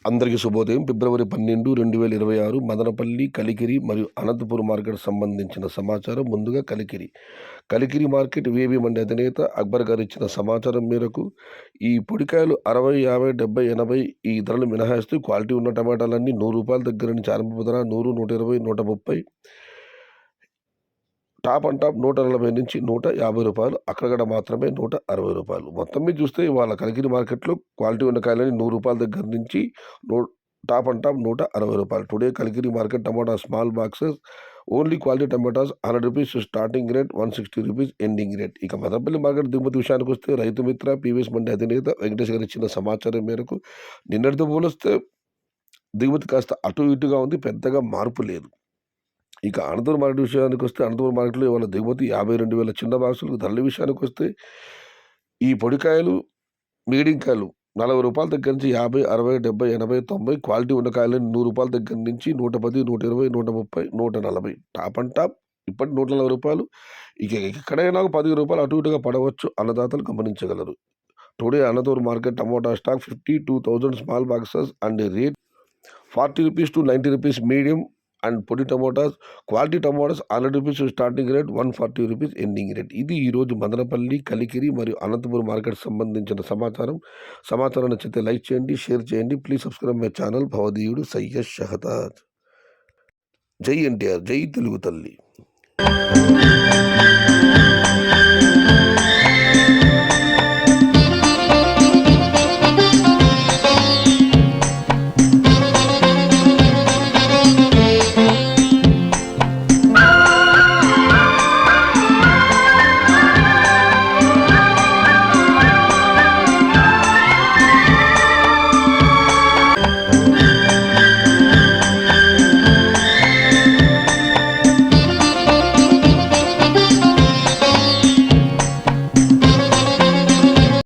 అందరికీ శుభోదయం. ఫిబ్రవరి 12, 2026 మదనపల్లి, కలికిరి మరియు అనంతపూర్ మార్కెట్ సంబంధించిన సమాచారం. ముందుగా కలికిరి మార్కెట్ వేబీ మండి అధినేత అక్బర్ గారు ఇచ్చిన సమాచారం మేరకు ఈ పొడికాయలు 60, 50, 70, 80 ఈ ధరలు మినహాయిస్తూ క్వాలిటీ ఉన్న టమాటాలన్నీ రూ. 100 దగ్గర నుంచి ఆరంభ ధర 100, 120, 130, టాప్ అండ్ టాప్ 140 నుంచి రూ. 150, అక్కడక్కడ మాత్రమే రూ. 160. మొత్తం మీద చూస్తే ఇవాళ కలికిరి మార్కెట్లో క్వాలిటీ ఉన్న కాయలని రూ. 100 దగ్గర నుంచి టాప్ అండ్ టాప్ రూ. 160. టుడే కలికిరి మార్కెట్ టమాటా small boxes only quality tomatoes రూ. 100 స్టార్టింగ్ రేట్, రూ. 160 ఎండింగ్ రేట్. ఇక మదనపల్లి మార్కెట్ దిగుమతి విషయానికి వస్తే రైతు మిత్ర పీవీఎస్ మండి అధినేత వెంకటేష్ గారు ఇచ్చిన సమాచారం మేరకు నిన్నటితో పోలిస్తే దిగుమతి కాస్త అటు ఇటుగా ఉంది, పెద్దగా మార్పు లేదు. ఇక అనంతపురం మార్కెట్ విషయానికి వస్తే అనంతపురం మార్కెట్లో ఇవాళ దిగుమతి 52,000 చిన్న బాక్సులకు. ధరల విషయానికి వస్తే ఈ పొడికాయలు, మీడియం కాయలు రూ. 40 దగ్గర నుంచి 50, 60, 70, 80, 90 క్వాలిటీ ఉన్న కాయలని రూ. 100 దగ్గర నుంచి 110, 120, 130, 140 టాప్ అండ్ టాప్ ఇప్పటి రూ. 140. ఇక ఎక్కడైనా రూ. 10 అటు ఇటుగా పడవచ్చు, అన్నదాతలు గమనించగలరు. Today Anantapuram market tomato stock 52,000 small boxes and rate రూ. 40 to 90 మీడియం అండ్ పొడి టమోటాస్. క్వాలిటీ టమోటాస్ రూ. 100 స్టార్టింగ్ రేట్, రూ. 140 ఎండింగ్ రేట్. ఇది ఈరోజు మదనపల్లి, కలికిరి మరియు అనంతపురం మార్కెట్ సంబంధించిన సమాచారం నచ్చితే లైక్ చేయండి, షేర్ చేయండి. Please subscribe my channel. భవదీయుడు సయ్యద్ షహతాజ్. జై ఎన్టీఆర్, జై తెలుగు తల్లి.